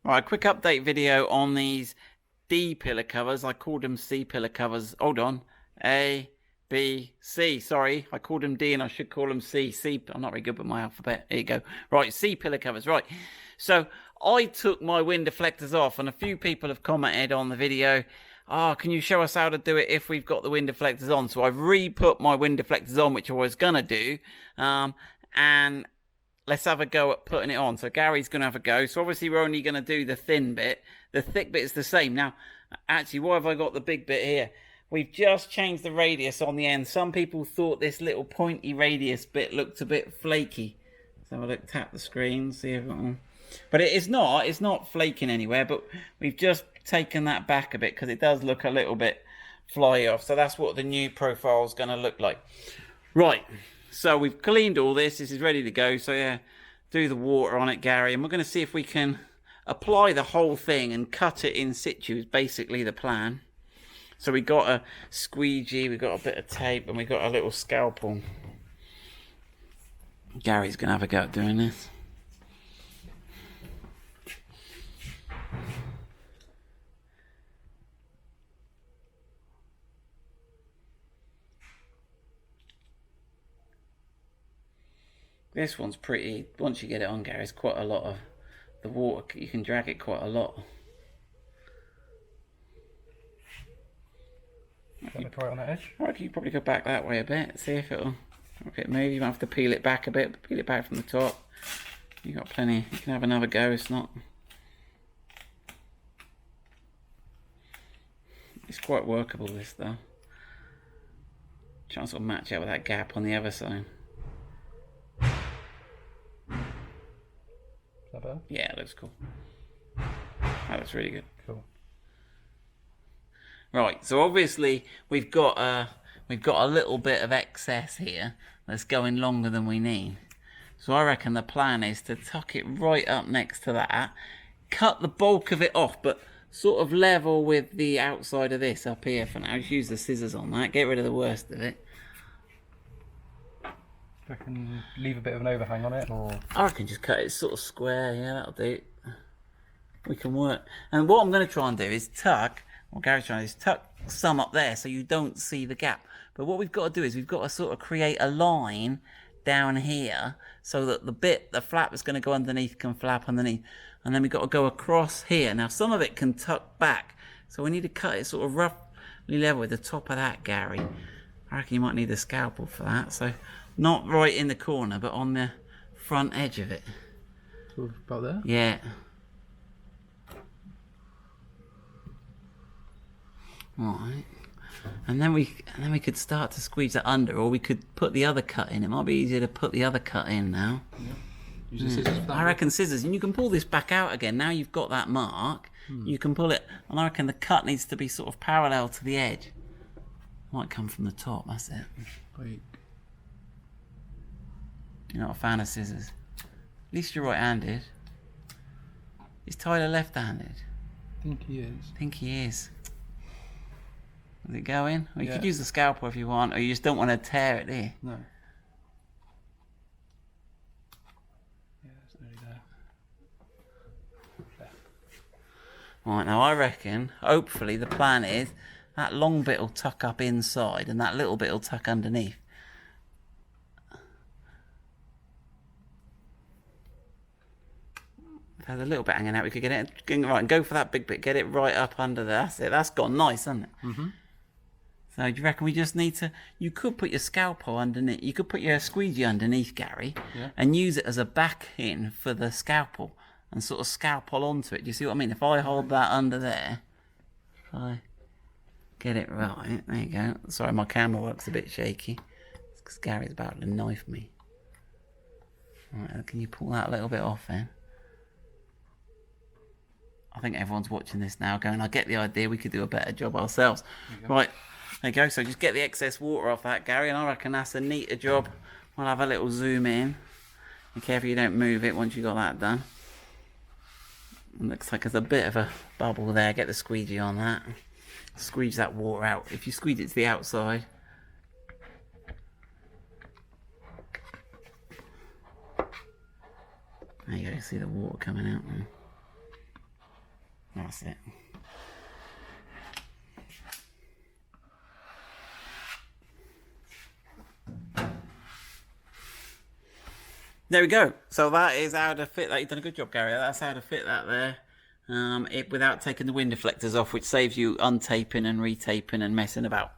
Right, quick update video on these D pillar covers. I called them C pillar covers. Hold on. A, B, C. Sorry, I called them D and I should call them C. C, I'm not very good with my alphabet. Here you go. Right, C pillar covers. Right. So I took my wind deflectors off and a few people have commented on the video. Oh, can you show us how to do it if we've got the wind deflectors on? So I've re-put my wind deflectors on, which I was going to do. And let's have a go at putting it on. So Gary's going to have a go. So obviously we're only going to do the thin bit. The thick bit is the same. Now, actually, why have I got the big bit here? We've just changed the radius on the end. Some people thought this little pointy radius bit looked a bit flaky. So I'll tap the screen, see if it... But it's not flaking anywhere, but we've just taken that back a bit because it does look a little bit fly off. So that's what the new profile is going to look like. Right. So we've cleaned all this. This is ready to go. So yeah, do the water on it, Gary. And we're going to see if we can apply the whole thing and cut it in situ is basically the plan. So we got a squeegee, we got a bit of tape, and we got a little scalpel. Gary's going to have a go at doing this. This one's pretty, once you get it on, Gary, it's quite a lot of the water, you can drag it quite a lot. Right on that edge? I reckon you probably go back that way a bit, see if it'll move. You might have to peel it back a bit, peel it back from the top. You got plenty, you can have another go, it's quite workable, this though. Try and sort of match out with that gap on the other side. Is that better? Yeah, it looks cool. That looks really good. Cool. Right, so obviously we've got a little bit of excess here that's going longer than we need. So I reckon the plan is to tuck it right up next to that, cut the bulk of it off, but sort of level with the outside of this up here for now. Just use the scissors on that, get rid of the worst of it. I can leave a bit of an overhang on it, or I reckon just cut it sort of square. Yeah, that'll do. We can work. And what I'm going to try and do is tuck. What Gary's trying to do is tuck some up there so you don't see the gap. But what we've got to do is we've got to sort of create a line down here so that the flap that's going to go underneath can flap underneath. And then we've got to go across here. Now some of it can tuck back, so we need to cut it sort of roughly level with the top of that, Gary. I reckon you might need a scalpel for that. So not right in the corner, but on the front edge of it. sort of about there? Yeah. Right. And then we could start to squeeze that under, or we could put the other cut in. It might be easier to put the other cut in now. Yeah. Use the scissors for that. I reckon scissors, and you can pull this back out again. Now you've got that mark, you can pull it, and I reckon the cut needs to be sort of parallel to the edge. Might come from the top, that's it. Wait. You're not a fan of scissors. At least you're right-handed. Is Tyler left-handed? I think he is. I think he is. Is it going? Well, you Yeah. could use the scalpel if you want, or you just don't want to tear it, do you? No. Yeah, it's nearly there. There. Right, now I reckon, hopefully the plan is, that long bit will tuck up inside, and that little bit will tuck underneath. There's a little bit hanging out, we could get it, right, and go for that big bit, get it right up under there, that's it, that's gone nice, hasn't it? Mm-hmm. So do you reckon we just need to, you could put your scalpel underneath, you could put your squeegee underneath, Gary, Yeah. and use it as a back in for the scalpel, and sort of scalpel onto it. Do you see what I mean? If I hold that under there, if I get it right, there you go. Sorry, my camera work's a bit shaky. It's because Gary's about to knife me. Right, can you pull that a little bit off then? I think everyone's watching this now going, I get the idea, we could do a better job ourselves. Right, there you go. So just get the excess water off that, Gary, and I reckon that's a neater job. We'll have a little zoom in. Be careful you don't move it once you got that done. It looks like there's a bit of a bubble there. Get the squeegee on that. Squeeze that water out. If you squeeze it to the outside. There you go, see the water coming out now. That's it. There we go. So that is how to fit that. You've done a good job, Gary. That's how to fit that there. Without taking the wind deflectors off, which saves you untaping and retaping and messing about.